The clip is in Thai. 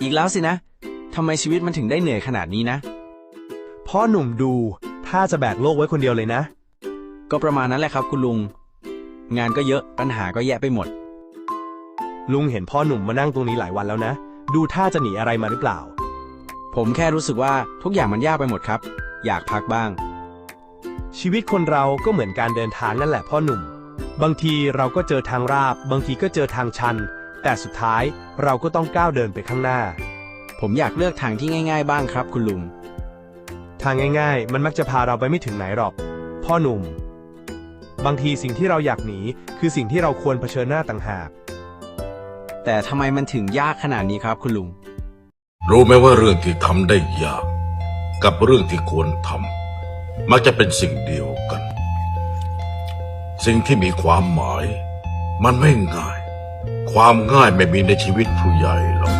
อีกแล้วสินะทำไมชีวิตมันถึงได้เหนื่อยขนาดนี้นะพ่อหนุ่มดูถ้าจะแบกโลกไว้คนเดียวเลยนะก็ประมาณนั้นแหละครับคุณลุงงานก็เยอะปัญหาก็แยะไปหมดลุงเห็นพ่อหนุ่มมานั่งตรงนี้หลายวันแล้วนะดูท่าจะหนีอะไรมาหรือเปล่าผมแค่รู้สึกว่าทุกอย่างมันยากไปหมดครับอยากพักบ้างชีวิตคนเราก็เหมือนการเดินทางนั่นแหละพ่อหนุ่มบางทีเราก็เจอทางราบบางทีก็เจอทางชันแต่สุดท้ายเราก็ต้องก้าวเดินไปข้างหน้าผมอยากเลือกทางที่ง่ายๆบ้างครับคุณลุงทางง่ายๆมันมักจะพาเราไปไม่ถึงไหนหรอกพ่อหนุ่มบางทีสิ่งที่เราอยากหนีคือสิ่งที่เราควรเผชิญหน้าต่างหากแต่ทำไมมันถึงยากขนาดนี้ครับคุณลุงรู้ไหมว่าเรื่องที่ทำได้ยากกับเรื่องที่ควรทำมักจะเป็นสิ่งเดียวกันสิ่งที่มีความหมายมันไม่ง่ายความง่ายไม่มีในชีวิตผู้ใหญ่หรอก